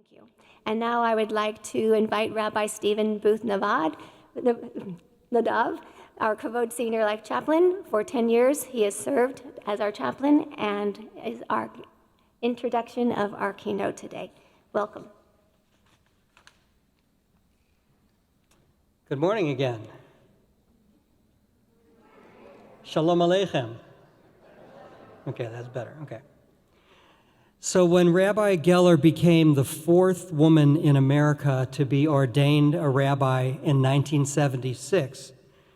Thank you. And now I would like to invite Rabbi Stephen Booth Nadav, our Kavod Senior Life Chaplain. For 10 years, he has served as our chaplain and is our introduction of our keynote today. Welcome. Good morning again. Shalom Aleichem. Okay, that's better. Okay. So when Rabbi Geller became the fourth woman in America to be ordained a rabbi in 1976,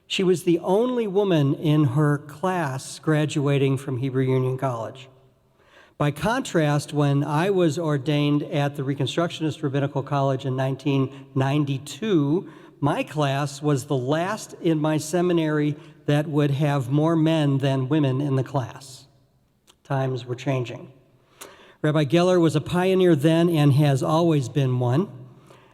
she was the only woman in her class graduating from Hebrew Union College. By contrast, when I was ordained at the Reconstructionist Rabbinical College in 1992, my class was the last in my seminary that would have more men than women in the class. Times were changing. Rabbi Geller was a pioneer then and has always been one.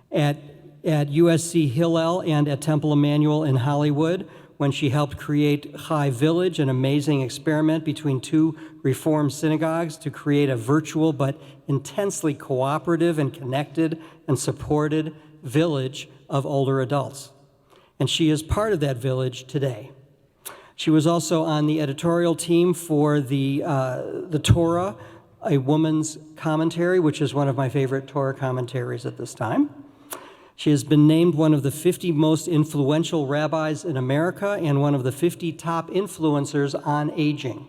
At USC Hillel and at Temple Emmanuel in Hollywood, when she helped create Chai Village, an amazing experiment between two Reform synagogues to create a virtual but intensely cooperative and connected and supported village of older adults. And she is part of that village today. She was also on the editorial team for the Torah, a woman's commentary, which is one of my favorite Torah commentaries at this time. She has been named one of the 50 most influential rabbis in America and one of the 50 top influencers on aging.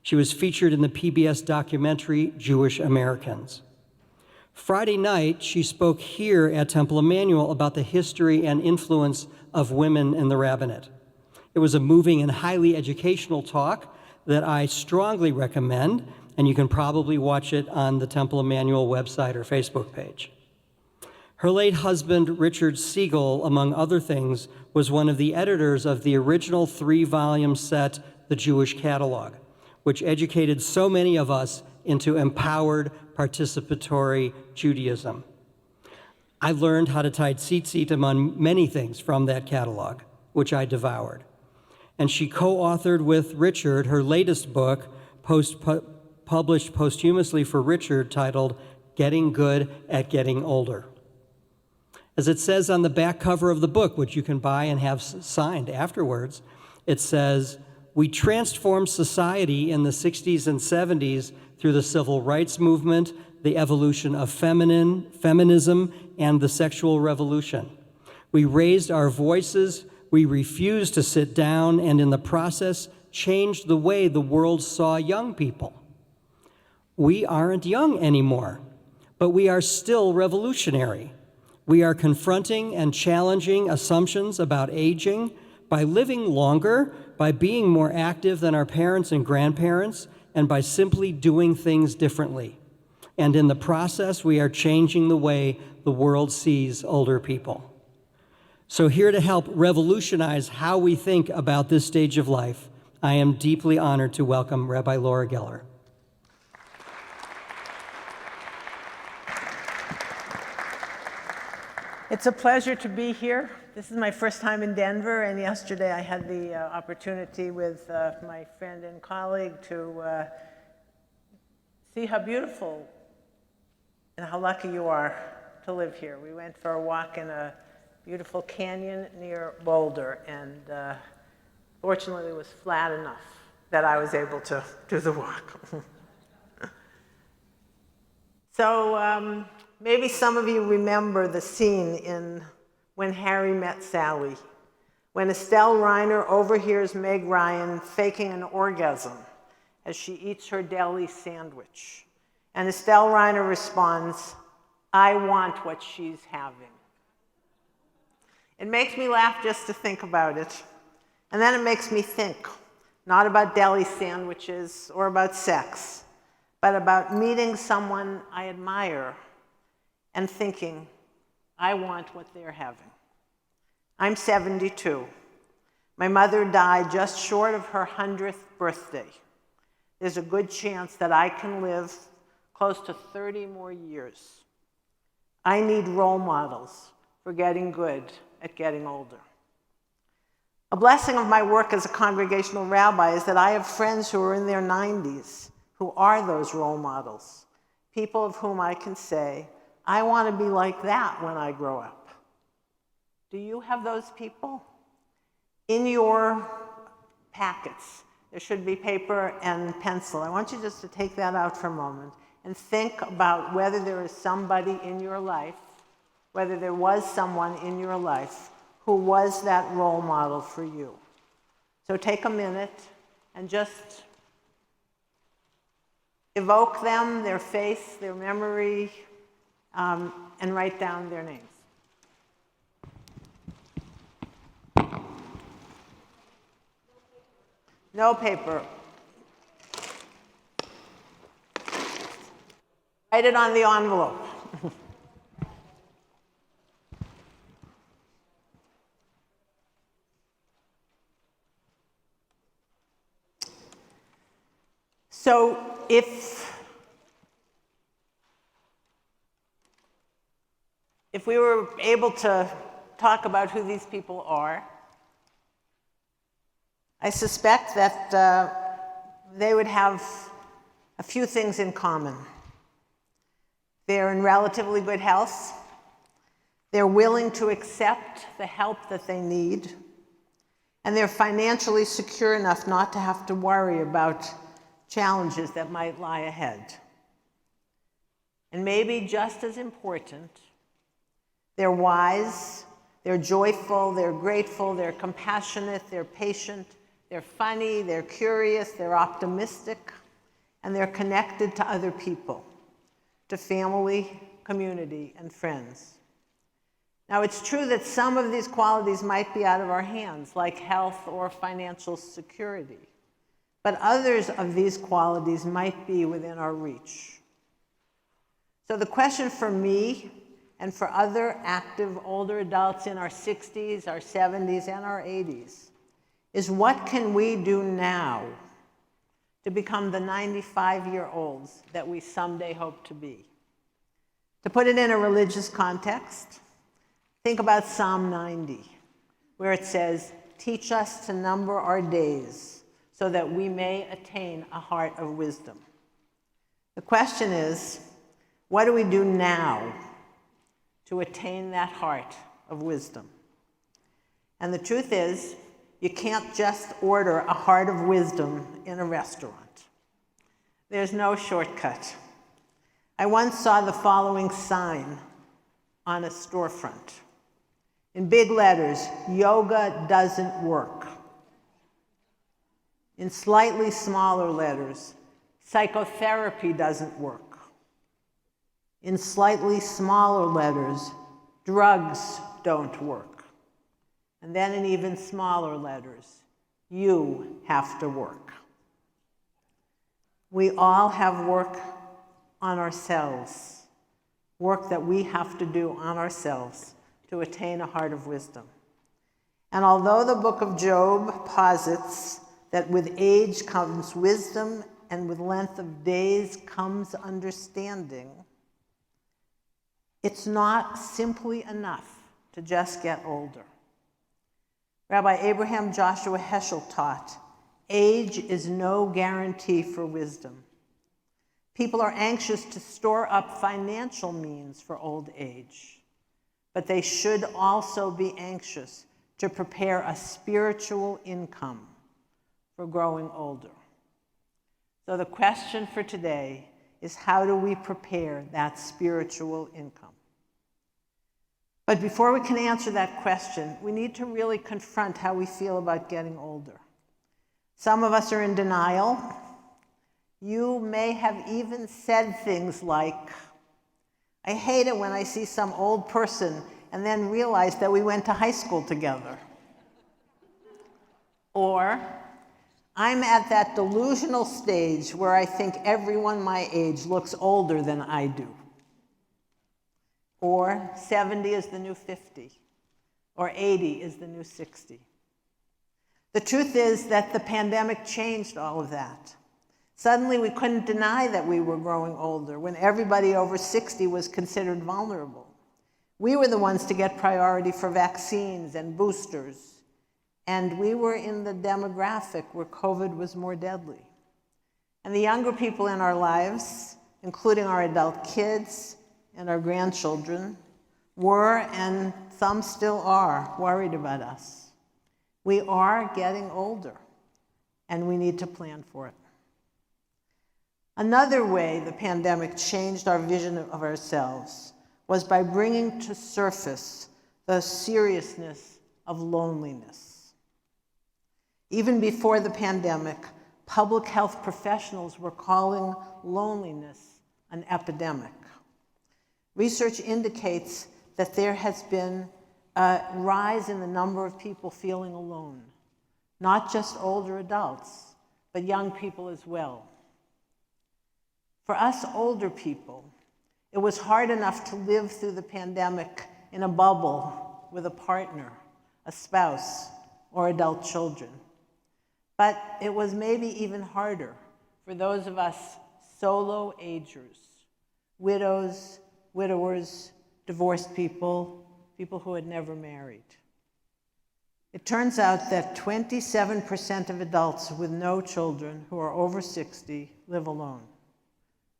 She was featured in the PBS documentary Jewish Americans. Friday night, she spoke here at Temple Emmanuel about the history and influence of women in the rabbinate. It was a moving and highly educational talk that I strongly recommend, and you can probably watch it on the Temple Emmanuel website or Facebook page. Her late husband, Richard Siegel, among other things, was one of the editors of the original 3-volume set, The Jewish Catalog, which educated so many of us into empowered, participatory Judaism. I learned how to tie tzitzit, among many things, from that catalog, which I devoured. And she co-authored with Richard her latest book, published posthumously for Richard, titled Getting Good at Getting Older. As it says on the back cover of the book, which you can buy and have signed afterwards, it says, "We transformed society in the 60s and 70s through the civil rights movement, the evolution of feminism, and the sexual revolution. We raised our voices, we refused to sit down, and in the process, changed the way the world saw young people. We aren't young anymore, but we are still revolutionary. We are confronting and challenging assumptions about aging by living longer, by being more active than our parents and grandparents, and by simply doing things differently. And in the process, we are changing the way the world sees older people." So here to help revolutionize how we think about this stage of life, I am deeply honored to welcome Rabbi Laura Geller. It's a pleasure to be here. This is my first time in Denver, and yesterday I had the opportunity with my friend and colleague to see how beautiful and how lucky you are to live here. We went for a walk in a beautiful canyon near Boulder, and fortunately it was flat enough that I was able to do the walk. So maybe some of you remember the scene in When Harry Met Sally, when Estelle Reiner overhears Meg Ryan faking an orgasm as she eats her deli sandwich. And Estelle Reiner responds, "I want what she's having." It makes me laugh just to think about it. And then it makes me think, not about deli sandwiches or about sex, but about meeting someone I admire and thinking, I want what they're having. I'm 72. My mother died just short of her 100th birthday. There's a good chance that I can live close to 30 more years. I need role models for getting good at getting older. A blessing of my work as a congregational rabbi is that I have friends who are in their 90s who are those role models, people of whom I can say, I want to be like that when I grow up. Do you have those people? In your packets, there should be paper and pencil. I want you just to take that out for a moment and think about whether there is somebody in your life, whether there was someone in your life who was that role model for you. So take a minute and just evoke them, their face, their memory, and write down their names. No paper. Write it on the envelope. So if we were able to talk about who these people are, I suspect that they would have a few things in common. They're in relatively good health. They're willing to accept the help that they need. And they're financially secure enough not to have to worry about challenges that might lie ahead. And maybe just as important, they're wise, they're joyful, they're grateful, they're compassionate, they're patient, they're funny, they're curious, they're optimistic, and they're connected to other people, to family, community, and friends. Now, it's true that some of these qualities might be out of our hands, like health or financial security. But others of these qualities might be within our reach. So the question for me and for other active older adults in our 60s, our 70s, and our 80s is, what can we do now to become the 95-year-olds that we someday hope to be? To put it in a religious context, think about Psalm 90, where it says, "Teach us to number our days, so that we may attain a heart of wisdom." The question is, what do we do now to attain that heart of wisdom? And the truth is, you can't just order a heart of wisdom in a restaurant. There's no shortcut. I once saw the following sign on a storefront. In big letters, "Yoga doesn't work." In slightly smaller letters, "Psychotherapy doesn't work." In slightly smaller letters, "Drugs don't work." And then in even smaller letters, "You have to work." We all have work on ourselves, work that we have to do on ourselves to attain a heart of wisdom. And although the book of Job posits that with age comes wisdom and with length of days comes understanding, it's not simply enough to just get older. Rabbi Abraham Joshua Heschel taught, age is no guarantee for wisdom. People are anxious to store up financial means for old age, but they should also be anxious to prepare a spiritual income for growing older. So the question for today is, how do we prepare that spiritual income? But before we can answer that question, we need to really confront how we feel about getting older. Some of us are in denial. You may have even said things like, "I hate it when I see some old person and then realize that we went to high school together." Or, "I'm at that delusional stage where I think everyone my age looks older than I do." Or, 70 is the new 50. Or 80 is the new 60. The truth is that the pandemic changed all of that. Suddenly we couldn't deny that we were growing older when everybody over 60 was considered vulnerable. We were the ones to get priority for vaccines and boosters. And we were in the demographic where COVID was more deadly. And the younger people in our lives, including our adult kids and our grandchildren were, and some still are, worried about us. We are getting older, and we need to plan for it. Another way the pandemic changed our vision of ourselves was by bringing to surface the seriousness of loneliness. Even before the pandemic, public health professionals were calling loneliness an epidemic. Research indicates that there has been a rise in the number of people feeling alone, not just older adults, but young people as well. For us older people, it was hard enough to live through the pandemic in a bubble with a partner, a spouse, or adult children. But it was maybe even harder for those of us solo agers, widows, widowers, divorced people, people who had never married. It turns out that 27% of adults with no children who are over 60 live alone.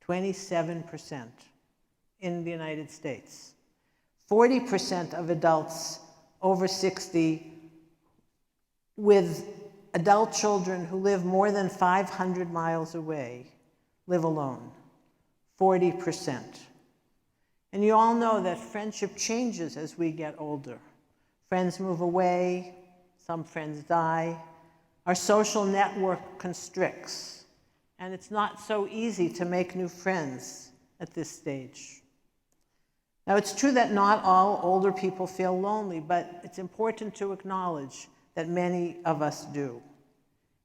27% in the United States. 40% of adults over 60 with adult children who live more than 500 miles away live alone. 40%. And you all know that friendship changes as we get older. Friends move away, some friends die, our social network constricts, and it's not so easy to make new friends at this stage. Now, it's true that not all older people feel lonely, but it's important to acknowledge that many of us do.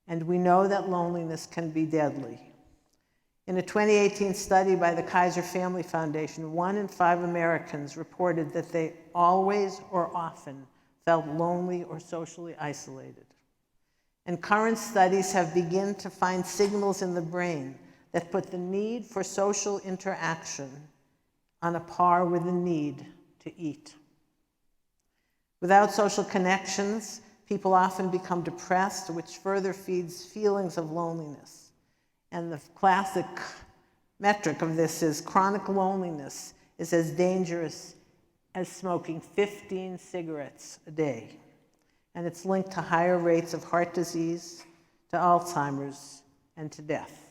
And we know that loneliness can be deadly. In a 2018 study by the Kaiser Family Foundation, 1 in 5 Americans reported that they always or often felt lonely or socially isolated. And current studies have begun to find signals in the brain that put the need for social interaction on a par with the need to eat. Without social connections, people often become depressed, which further feeds feelings of loneliness. And the classic metric of this is chronic loneliness is as dangerous as smoking 15 cigarettes a day. And it's linked to higher rates of heart disease, to Alzheimer's, and to death.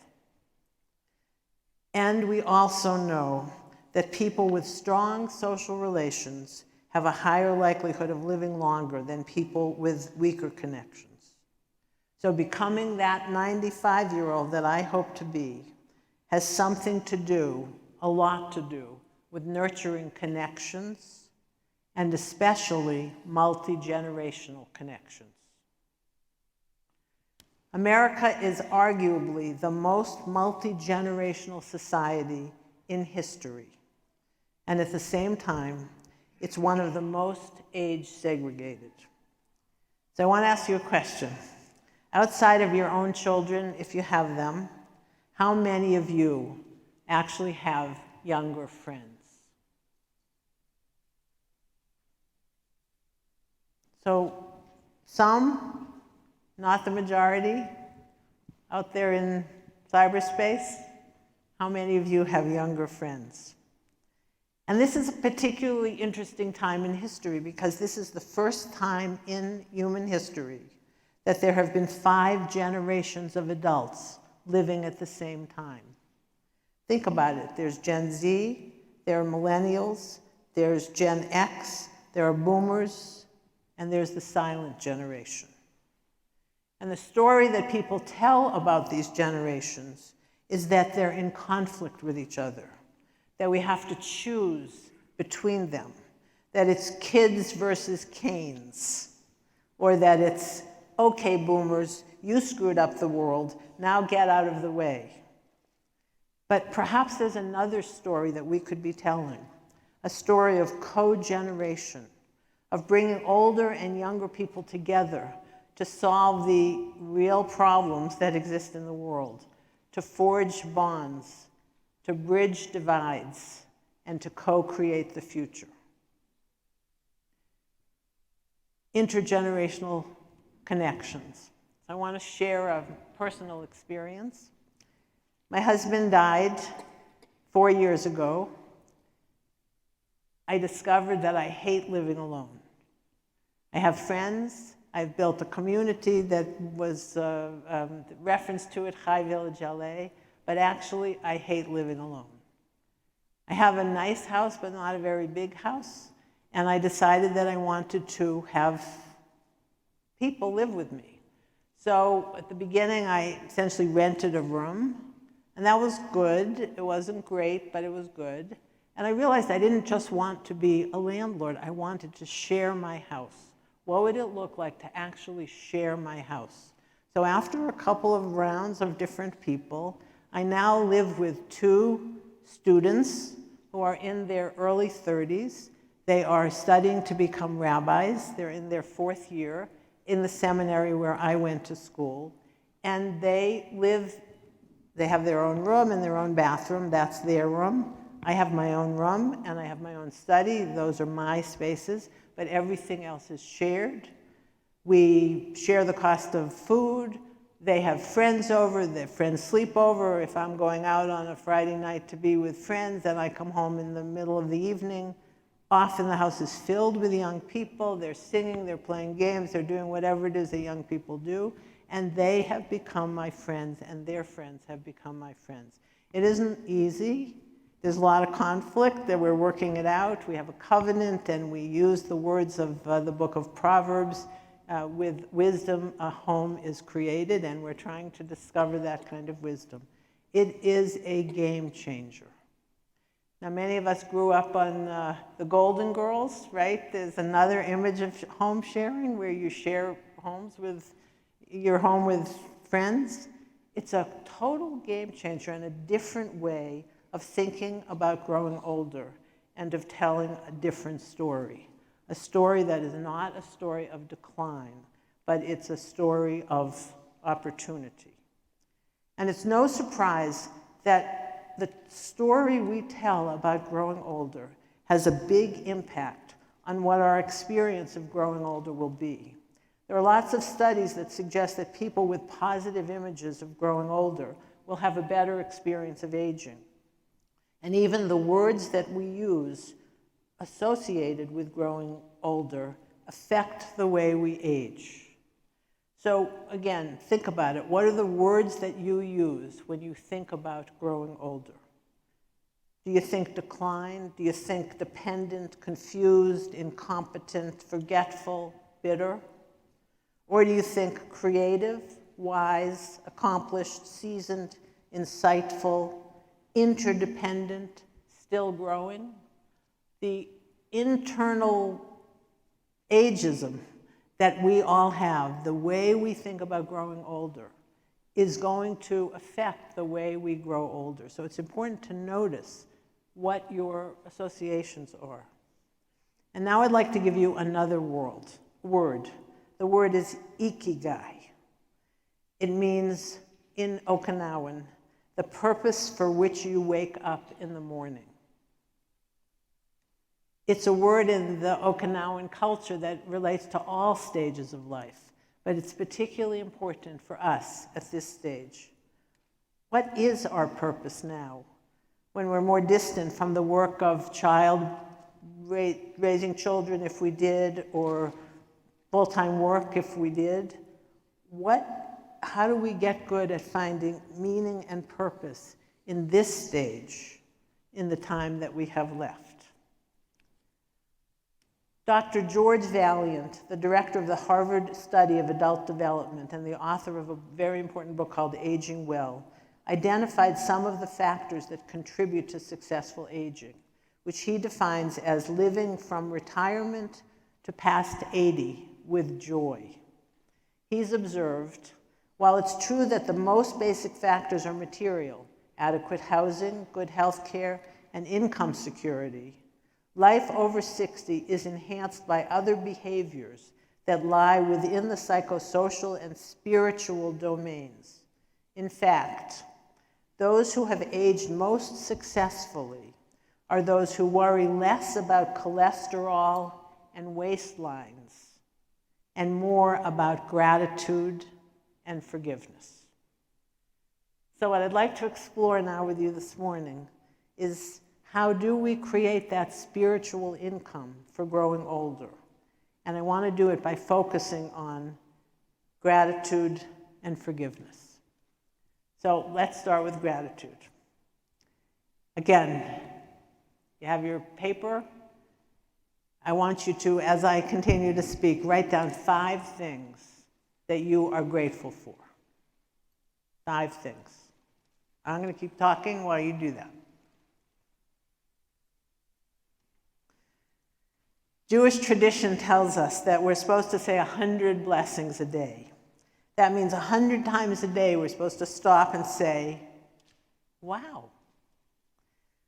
And we also know that people with strong social relations have a higher likelihood of living longer than people with weaker connections. So becoming that 95-year-old that I hope to be has something to do, a lot to do, with nurturing connections, and especially multi-generational connections. America is arguably the most multi-generational society in history, and at the same time, it's one of the most age-segregated. So I want to ask you a question. Outside of your own children, if you have them, how many of you actually have younger friends? So some, not the majority, out there in cyberspace, how many of you have younger friends? And this is a particularly interesting time in history because this is the first time in human history that there have been 5 generations of adults living at the same time. Think about it. There's Gen Z, there are millennials, there's Gen X, there are boomers, and there's the silent generation. And the story that people tell about these generations is that they're in conflict with each other, that we have to choose between them, that it's kids versus canes, or that it's, okay, boomers, you screwed up the world, now get out of the way. But perhaps there's another story that we could be telling, a story of co-generation, of bringing older and younger people together to solve the real problems that exist in the world, to forge bonds, to bridge divides, and to co-create the future. Intergenerational connections. I want to share a personal experience. My husband died 4 years ago, I discovered that I hate living alone. I have friends. I've built a community that was referenced to it, Chai Village LA, but actually I hate living alone. I have a nice house, but not a very big house, and I decided that I wanted to have people live with me. So at the beginning, I essentially rented a room, and that was good. It wasn't great, but it was good. And I realized I didn't just want to be a landlord. I wanted to share my house. What would it look like to actually share my house? So after a couple of rounds of different people, I now live with 2 students who are in their early 30s. They are studying to become rabbis. They're in their 4th year in the seminary where I went to school. And they have their own room and their own bathroom. That's their room. I have my own room and I have my own study. Those are my spaces, but everything else is shared. We share the cost of food. They have friends over, their friends sleep over. If I'm going out on a Friday night to be with friends, then I come home in the middle of the evening. Often the house is filled with young people. They're singing, they're playing games, they're doing whatever it is that young people do. And they have become my friends, and their friends have become my friends. It isn't easy. There's a lot of conflict that we're working it out. We have a covenant, and we use the words of the book of Proverbs. With wisdom, a home is created, and we're trying to discover that kind of wisdom. It is a game changer. Now, many of us grew up on the Golden Girls, right? There's another image of home sharing where you share homes with your home with friends. It's a total game changer and a different way of thinking about growing older and of telling a different story. A story that is not a story of decline, but it's a story of opportunity. And it's no surprise that the story we tell about growing older has a big impact on what our experience of growing older will be. There are lots of studies that suggest that people with positive images of growing older will have a better experience of aging. And even the words that we use associated with growing older affect the way we age. So again, think about it. What are the words that you use when you think about growing older? Do you think decline? Do you think dependent, confused, incompetent, forgetful, bitter? Or do you think creative, wise, accomplished, seasoned, insightful, interdependent, still growing? The internal ageism that we all have, the way we think about growing older, is going to affect the way we grow older. So it's important to notice what your associations are. And now I'd like to give you another word. The word is ikigai. It means, in Okinawan, the purpose for which you wake up in the morning. It's a word in the Okinawan culture that relates to all stages of life, but it's particularly important for us at this stage. What is our purpose now, when we're more distant from the work of raising children if we did, or full-time work if we did? How do we get good at finding meaning and purpose in this stage, in the time that we have left? Dr. George Valiant, the director of the Harvard Study of Adult Development and the author of a very important book called Aging Well, identified some of the factors that contribute to successful aging, which he defines as living from retirement to past 80 with joy. He's observed, while it's true that the most basic factors are material, adequate housing, good health care, and income security, life over 60 is enhanced by other behaviors that lie within the psychosocial and spiritual domains. In fact, those who have aged most successfully are those who worry less about cholesterol and waistlines and more about gratitude and forgiveness. So what I'd like to explore now with you this morning is How do we create that spiritual income for growing older? And I want to do it by focusing on gratitude and forgiveness. So let's start with gratitude. Again, you have your paper. I want you to, as I continue to speak, write down 5 things that you are grateful for. 5 things. I'm going to keep talking while you do that. Jewish tradition tells us that we're supposed to say 100 blessings a day. That means 100 times a day we're supposed to stop and say, wow.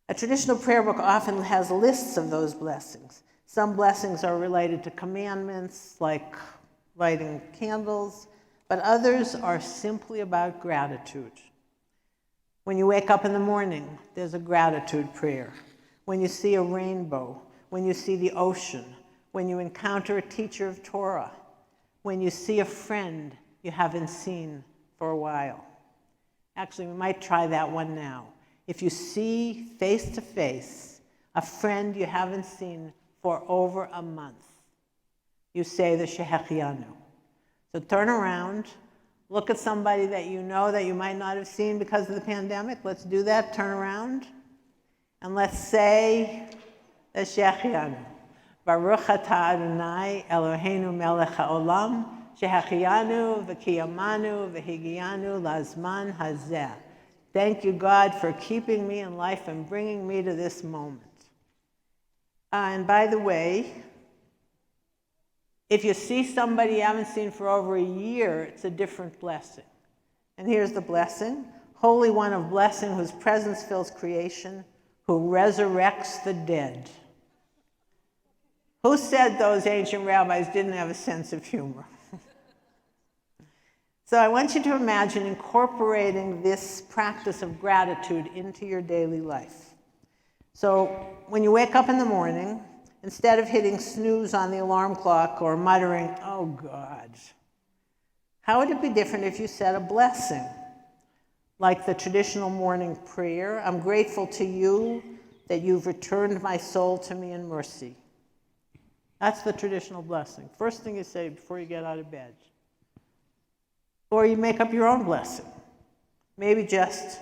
A traditional prayer book often has lists of those blessings. Some blessings are related to commandments, like lighting candles, but others are simply about gratitude. When you wake up in the morning, there's a gratitude prayer. When you see a rainbow, when you see the ocean, when you encounter a teacher of Torah, when you see a friend you haven't seen for a while. Actually, we might try that one now. If you see face to face a friend you haven't seen for over a month, you say the Shehechianu. So turn around, look at somebody that you know that you might not have seen because of the pandemic. Let's do that, turn around, and let's say the Shehechianu. Baruch atah Adonai Eloheinu melech haolam, shehechianu v'kiyamanu v'higianu lazman hazeh. Thank you, God, for keeping me in life and bringing me to this moment. And by the way, if you see somebody you haven't seen for over a year, it's a different blessing. And here's the blessing. Holy One of blessing, whose presence fills creation, who resurrects the dead. Who said those ancient rabbis didn't have a sense of humor? So I want you to imagine incorporating this practice of gratitude into your daily life. So when you wake up in the morning, instead of hitting snooze on the alarm clock or muttering, oh God, how would it be different if you said a blessing? Like the traditional morning prayer, I'm grateful to you that you've returned my soul to me in mercy. That's the traditional blessing. First thing you say before you get out of bed. Or you make up your own blessing. Maybe just,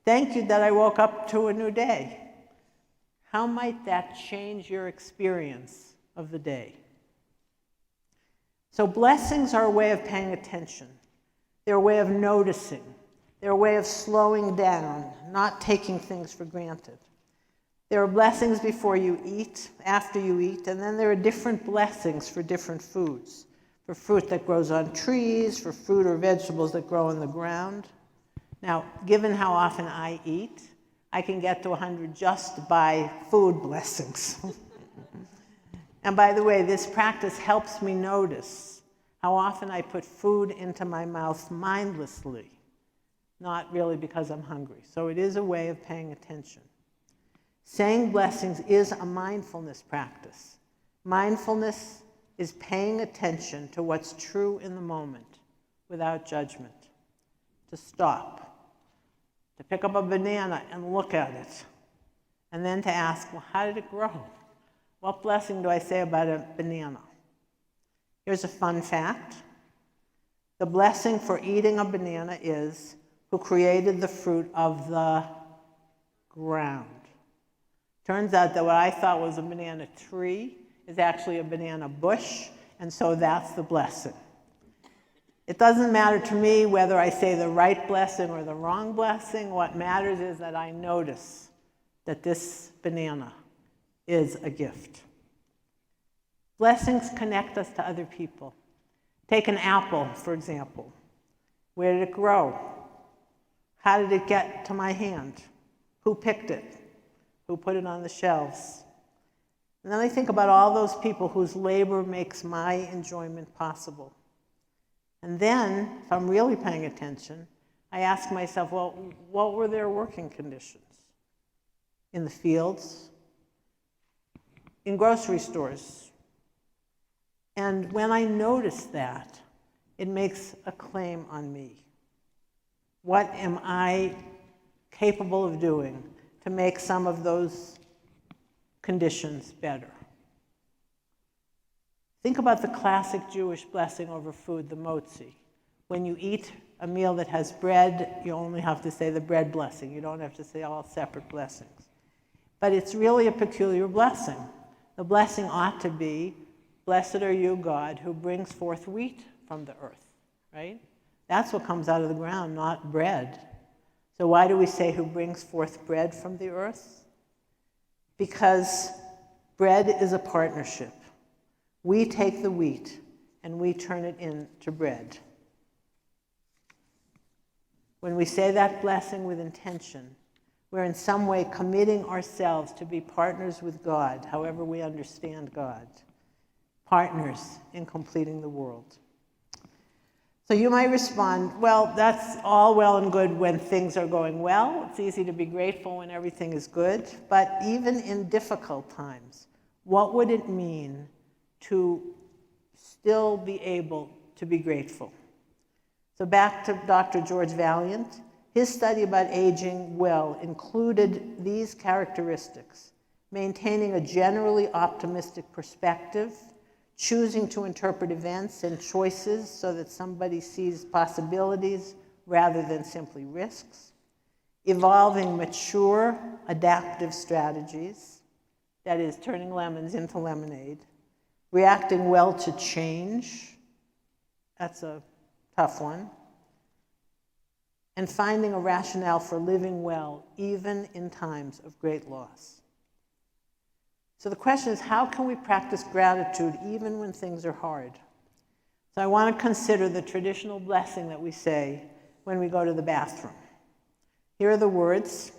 thank you that I woke up to a new day. How might that change your experience of the day? So blessings are a way of paying attention. They're a way of noticing. They're a way of slowing down, not taking things for granted. There are blessings before you eat, after you eat, and then there are different blessings for different foods. For fruit that grows on trees, for fruit or vegetables that grow in the ground. Now, given how often I eat, I can get to 100 just by food blessings. And by the way, this practice helps me notice how often I put food into my mouth mindlessly, not really because I'm hungry. So it is a way of paying attention. Saying blessings is a mindfulness practice. Mindfulness is paying attention to what's true in the moment without judgment. To stop, to pick up a banana and look at it, and then to ask, well, how did it grow? What blessing do I say about a banana? Here's a fun fact. The blessing for eating a banana is, who created the fruit of the ground. Turns out that what I thought was a banana tree is actually a banana bush, and so that's the blessing. It doesn't matter to me whether I say the right blessing or the wrong blessing. What matters is that I notice that this banana is a gift. Blessings connect us to other people. Take an apple, for example. Where did it grow? How did it get to my hand? Who picked it? Who put it on the shelves? And then I think about all those people whose labor makes my enjoyment possible. And then, if I'm really paying attention, I ask myself, well, what were their working conditions? In the fields, in grocery stores. And when I notice that, it makes a claim on me. What am I capable of doing to make some of those conditions better. Think about the classic Jewish blessing over food, the motzi. When you eat a meal that has bread, you only have to say the bread blessing. You don't have to say all separate blessings. But it's really a peculiar blessing. The blessing ought to be, blessed are you, God, who brings forth wheat from the earth, right? That's what comes out of the ground, not bread. So why do we say who brings forth bread from the earth? Because bread is a partnership. We take the wheat and we turn it into bread. When we say that blessing with intention, we're in some way committing ourselves to be partners with God, however we understand God, partners in completing the world. So you might respond, well, that's all well and good when things are going well. It's easy to be grateful when everything is good. But even in difficult times, what would it mean to still be able to be grateful? So back to Dr. George Vaillant. His study about aging well included these characteristics: maintaining a generally optimistic perspective, choosing to interpret events and choices so that somebody sees possibilities rather than simply risks, evolving mature, adaptive strategies, that is, turning lemons into lemonade, reacting well to change, that's a tough one, and finding a rationale for living well, even in times of great loss. So the question is, how can we practice gratitude even when things are hard? So I want to consider the traditional blessing that we say when we go to the bathroom. Here are the words: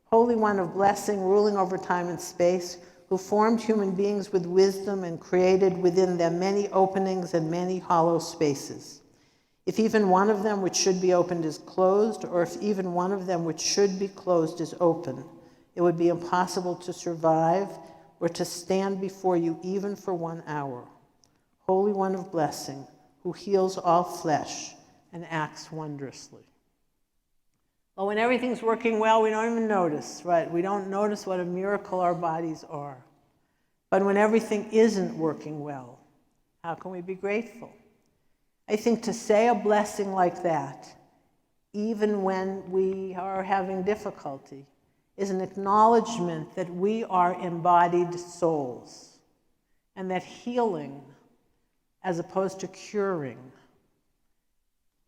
Holy One of blessing, ruling over time and space, who formed human beings with wisdom and created within them many openings and many hollow spaces. If even one of them which should be opened is closed, or if even one of them which should be closed is open, it would be impossible to survive or to stand before you even for 1 hour. Holy One of blessing, who heals all flesh and acts wondrously. Well, when everything's working well, we don't even notice, right? We don't notice what a miracle our bodies are. But when everything isn't working well, how can we be grateful? I think to say a blessing like that, even when we are having difficulty, is an acknowledgement that we are embodied souls, and that healing, as opposed to curing,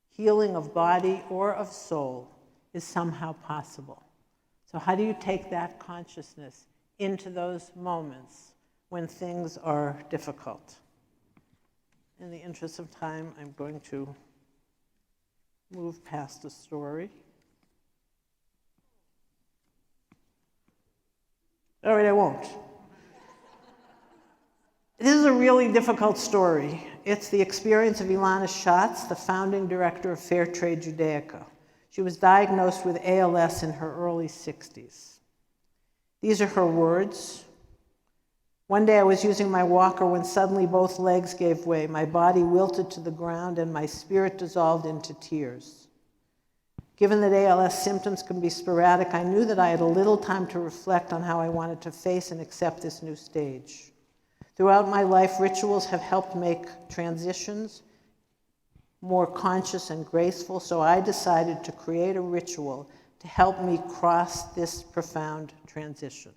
healing of body or of soul, is somehow possible. So how do you take that consciousness into those moments when things are difficult? In the interest of time, I'm going to move past the story. All right, I won't. This is a really difficult story. It's the experience of Ilana Schatz, the founding director of Fair Trade Judaica. She was diagnosed with ALS in her early 60s. These are her words. One day I was using my walker when suddenly both legs gave way. My body wilted to the ground and my spirit dissolved into tears. Given that ALS symptoms can be sporadic, I knew that I had a little time to reflect on how I wanted to face and accept this new stage. Throughout my life, rituals have helped make transitions more conscious and graceful, so I decided to create a ritual to help me cross this profound transition.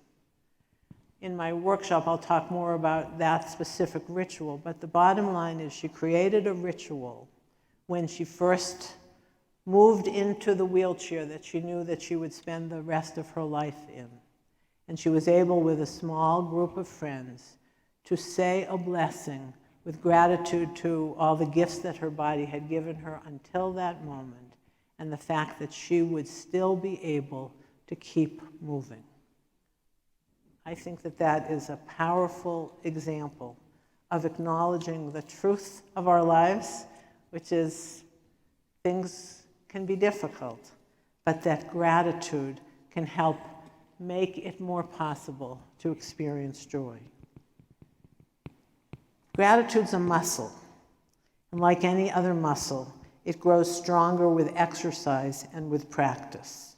In my workshop, I'll talk more about that specific ritual, but the bottom line is she created a ritual when she first moved into the wheelchair that she knew that she would spend the rest of her life in. And she was able, with a small group of friends, to say a blessing with gratitude to all the gifts that her body had given her until that moment, and the fact that she would still be able to keep moving. I think that that is a powerful example of acknowledging the truth of our lives, which is things can be difficult, but that gratitude can help make it more possible to experience joy. Gratitude's a muscle, and like any other muscle, it grows stronger with exercise and with practice.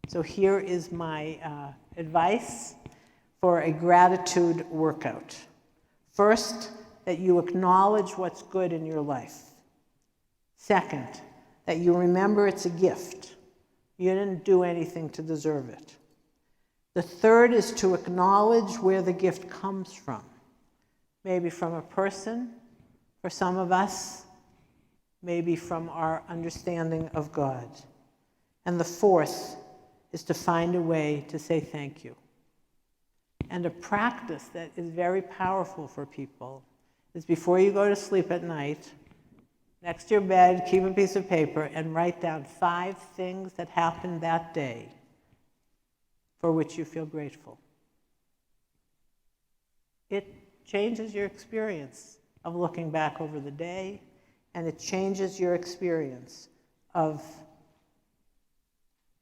So here is my advice for a gratitude workout. First, that you acknowledge what's good in your life. Second, that you remember it's a gift. You didn't do anything to deserve it. The third is to acknowledge where the gift comes from. Maybe from a person, for some of us, maybe from our understanding of God. And the fourth is to find a way to say thank you. And a practice that is very powerful for people is before you go to sleep at night, next to your bed, keep a piece of paper and write down 5 things that happened that day for which you feel grateful. It changes your experience of looking back over the day, and it changes your experience of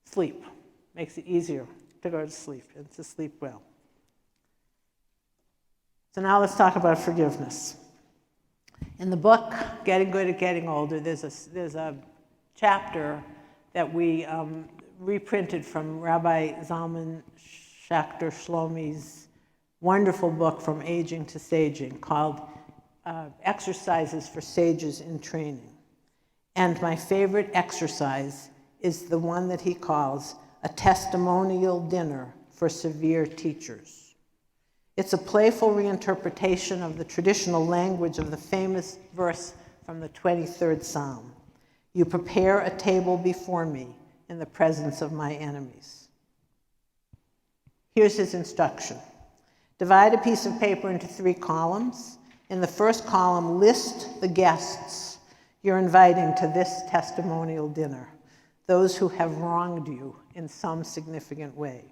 sleep. Makes it easier to go to sleep and to sleep well. So now let's talk about forgiveness. In the book, Getting Good at Getting Older, there's a chapter that we reprinted from Rabbi Zalman Schachter Shlomi's wonderful book, From Aging to Saging, called Exercises for Sages in Training. And my favorite exercise is the one that he calls a testimonial dinner for severe teachers. It's a playful reinterpretation of the traditional language of the famous verse from the 23rd Psalm. You prepare a table before me in the presence of my enemies. Here's his instruction. Divide a piece of paper into 3 columns. In the first column, list the guests you're inviting to this testimonial dinner, those who have wronged you in some significant way.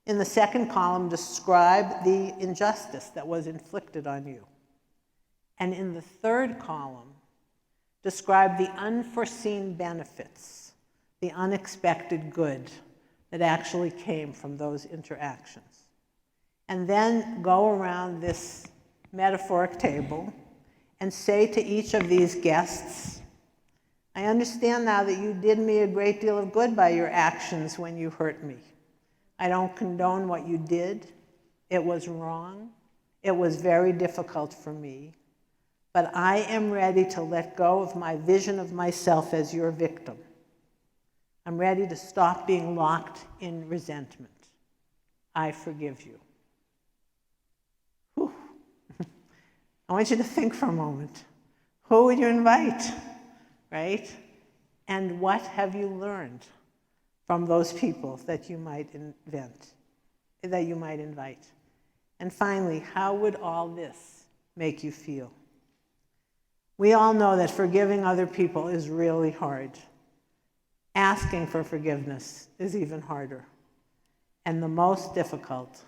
In the second column, describe the injustice that was inflicted on you. And in the third column, describe the unforeseen benefits, the unexpected good that actually came from those interactions. And then go around this metaphoric table and say to each of these guests, I understand now that you did me a great deal of good by your actions when you hurt me. I don't condone what you did. It was wrong. It was very difficult for me. But I am ready to let go of my vision of myself as your victim. I'm ready to stop being locked in resentment. I forgive you. Whew. I want you to think for a moment. Who would you invite, right? And what have you learned from those people that you might invite? And finally, how would all this make you feel? We all know that forgiving other people is really hard. Asking for forgiveness is even harder. And the most difficult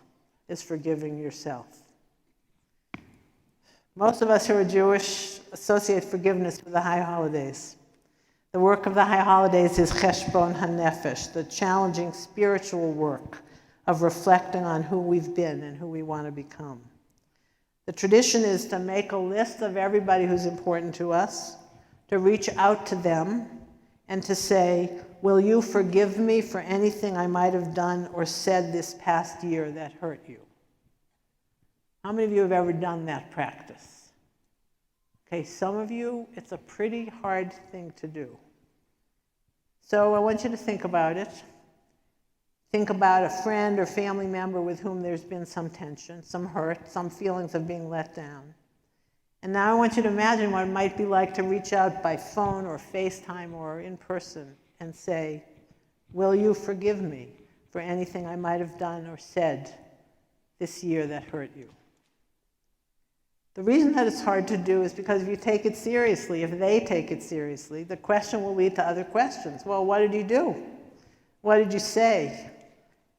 is forgiving yourself. Most of us who are Jewish associate forgiveness with the high holidays. The work of the high holidays is cheshbon hanefesh, the challenging spiritual work of reflecting on who we've been and who we want to become. The tradition is to make a list of everybody who's important to us, to reach out to them, and to say, will you forgive me for anything I might have done or said this past year that hurt you? How many of you have ever done that practice? Okay, some of you, it's a pretty hard thing to do. So I want you to think about it. Think about a friend or family member with whom there's been some tension, some hurt, some feelings of being let down. And now I want you to imagine what it might be like to reach out by phone or FaceTime or in person and say, will you forgive me for anything I might have done or said this year that hurt you? The reason that it's hard to do is because if you take it seriously, if they take it seriously, the question will lead to other questions. Well, what did you do? What did you say?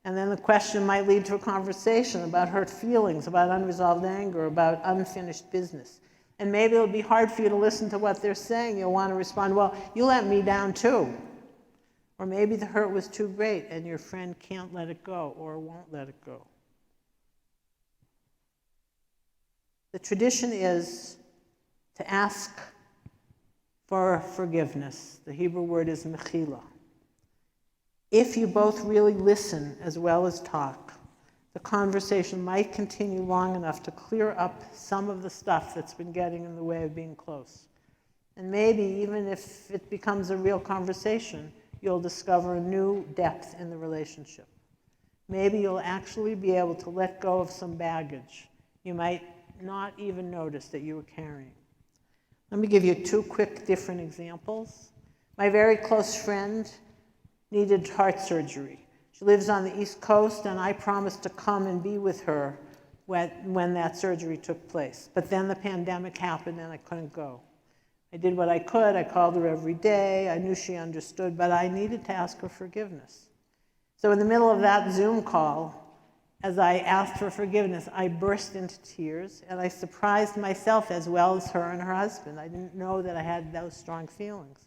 And then the question might lead to a conversation about hurt feelings, about unresolved anger, about unfinished business. And maybe it'll be hard for you to listen to what they're saying. You'll want to respond, well, you let me down too. Or maybe the hurt was too great and your friend can't let it go or won't let it go. The tradition is to ask for forgiveness. The Hebrew word is mechila. If you both really listen as well as talk, the conversation might continue long enough to clear up some of the stuff that's been getting in the way of being close. And maybe even if it becomes a real conversation, you'll discover a new depth in the relationship. Maybe you'll actually be able to let go of some baggage you might not even notice that you were carrying. Let me give you two quick different examples. My very close friend needed heart surgery. She lives on the East Coast, and I promised to come and be with her when that surgery took place. But then the pandemic happened and I couldn't go. I did what I could. I called her every day. I knew she understood, but I needed to ask her forgiveness. So in the middle of that Zoom call, as I asked for forgiveness, I burst into tears, and I surprised myself as well as her and her husband. I didn't know that I had those strong feelings.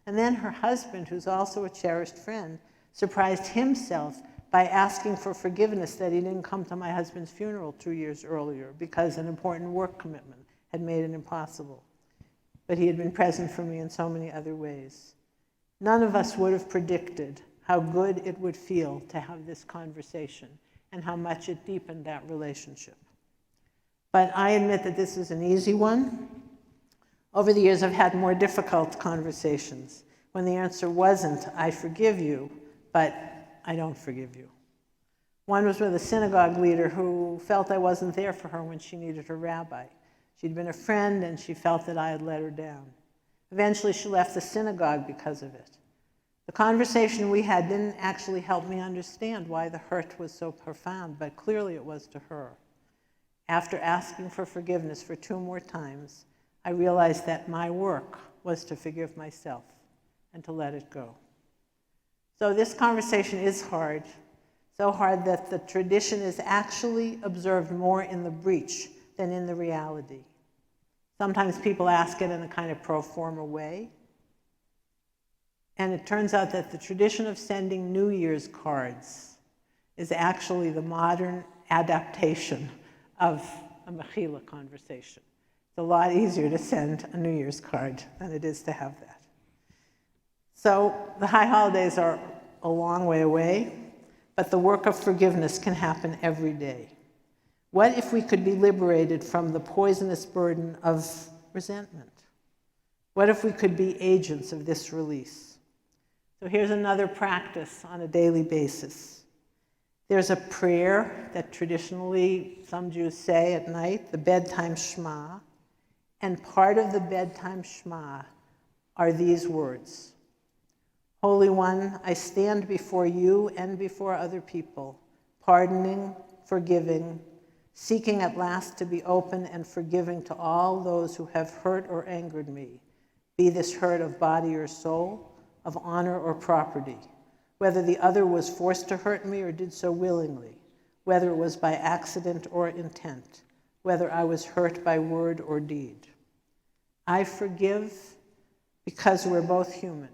And then her husband, who's also a cherished friend, surprised himself by asking for forgiveness that he didn't come to my husband's funeral 2 years earlier because an important work commitment had made it impossible. But he had been present for me in so many other ways. None of us would have predicted how good it would feel to have this conversation and how much it deepened that relationship. But I admit that this is an easy one. Over the years, I've had more difficult conversations when the answer wasn't, I forgive you, but I don't forgive you. One was with a synagogue leader who felt I wasn't there for her when she needed her rabbi. She'd been a friend, and she felt that I had let her down. Eventually, she left the synagogue because of it. The conversation we had didn't actually help me understand why the hurt was so profound, but clearly it was to her. After asking for forgiveness for 2 more times, I realized that my work was to forgive myself and to let it go. So this conversation is hard, so hard that the tradition is actually observed more in the breach than in the reality. Sometimes people ask it in a kind of pro forma way. And it turns out that the tradition of sending New Year's cards is actually the modern adaptation of a Mechila conversation. It's a lot easier to send a New Year's card than it is to have that. So the high holidays are a long way away, but the work of forgiveness can happen every day. What if we could be liberated from the poisonous burden of resentment? What if we could be agents of this release? So here's another practice on a daily basis. There's a prayer that traditionally some Jews say at night, the bedtime Shema, and part of the bedtime Shema are these words. Holy One, I stand before you and before other people, pardoning, forgiving, seeking at last to be open and forgiving to all those who have hurt or angered me, be this hurt of body or soul, of honor or property, whether the other was forced to hurt me or did so willingly, whether it was by accident or intent, whether I was hurt by word or deed. I forgive because we're both human.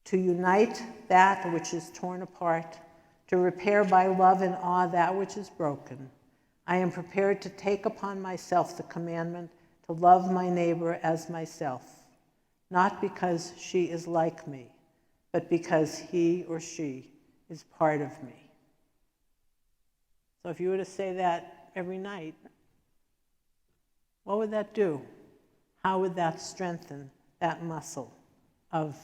To unite that which is torn apart, to repair by love and awe that which is broken, I am prepared to take upon myself the commandment to love my neighbor as myself, not because she is like me, but because he or she is part of me. So if you were to say that every night, what would that do? How would that strengthen that muscle of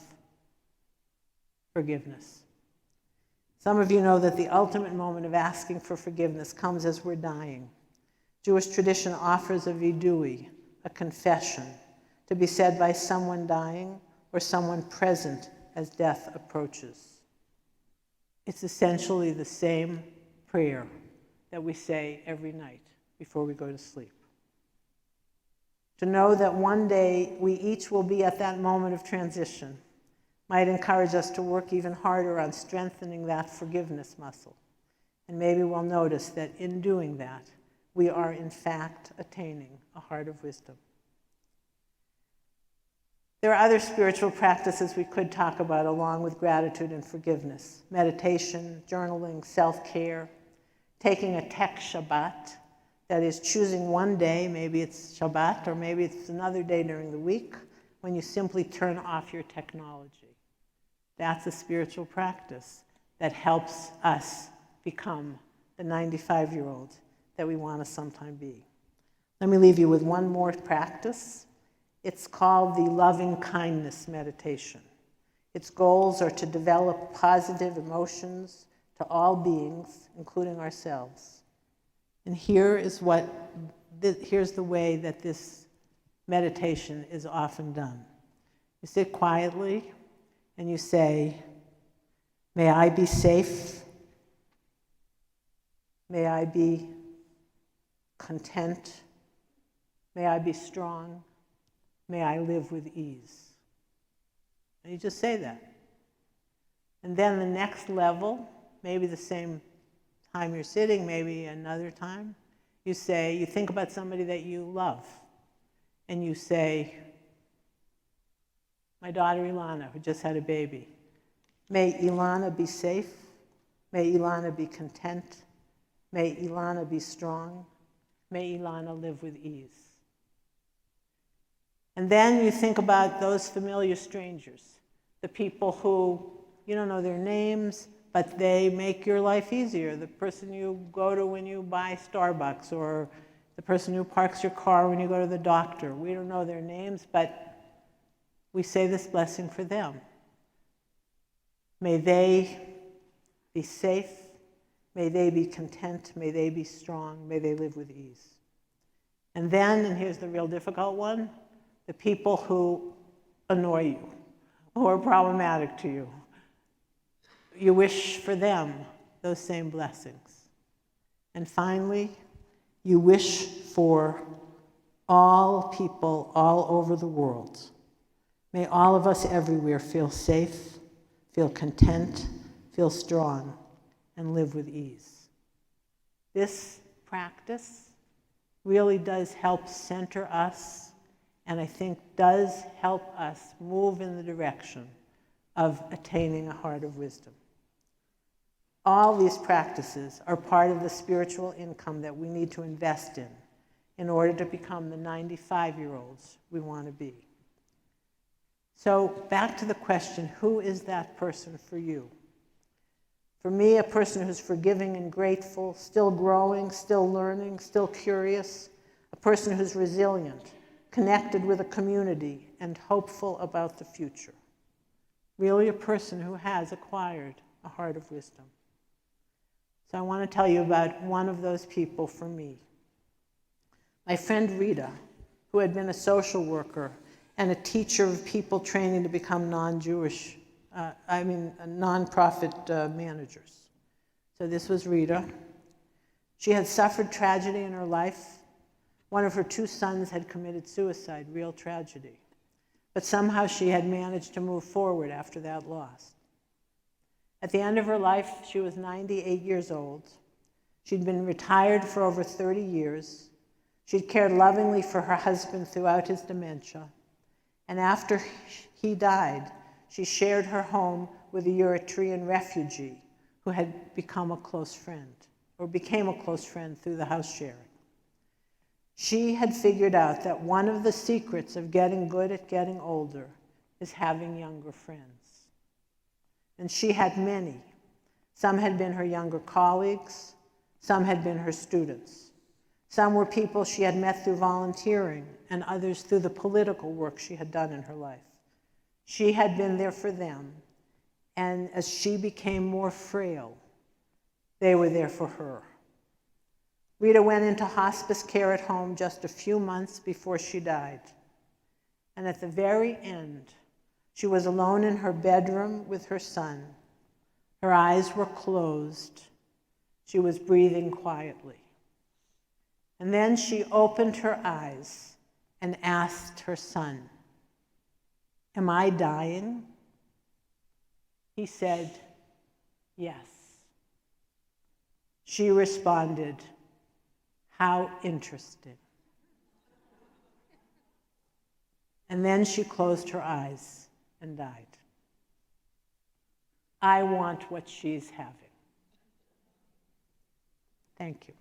forgiveness? Some of you know that the ultimate moment of asking for forgiveness comes as we're dying. Jewish tradition offers a vidui, a confession, to be said by someone dying or someone present as death approaches. It's essentially the same prayer that we say every night before we go to sleep. To know that one day we each will be at that moment of transition might encourage us to work even harder on strengthening that forgiveness muscle. And maybe we'll notice that in doing that, we are in fact attaining a heart of wisdom. There are other spiritual practices we could talk about along with gratitude and forgiveness. Meditation, journaling, self-care, taking a tech Shabbat, that is choosing one day, maybe it's Shabbat or maybe it's another day during the week, when you simply turn off your technology. That's a spiritual practice that helps us become the 95-year-old that we want to sometime be. Let me leave you with one more practice. It's called the loving kindness meditation. Its goals are to develop positive emotions to all beings, including ourselves. And here's the way that this meditation is often done. You sit quietly and you say, may I be safe. May I be content. May I be strong. May I live with ease. And you just say that. And then the next level, maybe the same time you're sitting, maybe another time, you think about somebody that you love. And you say, my daughter Ilana, who just had a baby, may Ilana be safe. May Ilana be content. May Ilana be strong. May Ilana live with ease. And then you think about those familiar strangers, the people who you don't know their names, but they make your life easier. The person you go to when you buy Starbucks, or the person who parks your car when you go to the doctor. We don't know their names, but we say this blessing for them. May they be safe. May they be content. May they be strong. May they live with ease. And then, and here's the real difficult one, the people who annoy you, who are problematic to you. You wish for them those same blessings. And finally, you wish for all people all over the world. May all of us everywhere feel safe, feel content, feel strong, and live with ease. This practice really does help center us, and I think does help us move in the direction of attaining a heart of wisdom. All these practices are part of the spiritual income that we need to invest in order to become the 95-year-olds we want to be. So back to the question, who is that person for you? For me, a person who's forgiving and grateful, still growing, still learning, still curious, a person who's resilient, connected with a community, and hopeful about the future. Really a person who has acquired a heart of wisdom. So I want to tell you about one of those people for me. My friend Rita, who had been a social worker and a teacher of people training to become nonprofit managers. So this was Rita. She had suffered tragedy in her life. One of her 2 sons had committed suicide, real tragedy. But somehow she had managed to move forward after that loss. At the end of her life, she was 98 years old. She'd been retired for over 30 years. She'd cared lovingly for her husband throughout his dementia. And after he died, she shared her home with a Eritrean refugee who had become a close friend, or became a close friend through the house sharing. She had figured out that one of the secrets of getting good at getting older is having younger friends. And she had many. Some had been her younger colleagues. Some had been her students. Some were people she had met through volunteering, and others through the political work she had done in her life. She had been there for them, and as she became more frail, they were there for her. Rita went into hospice care at home just a few months before she died. And at the very end, she was alone in her bedroom with her son. Her eyes were closed. She was breathing quietly. And then she opened her eyes and asked her son, "Am I dying?" He said, "Yes." She responded, "How interesting." And then she closed her eyes and died. I want what she's having. Thank you.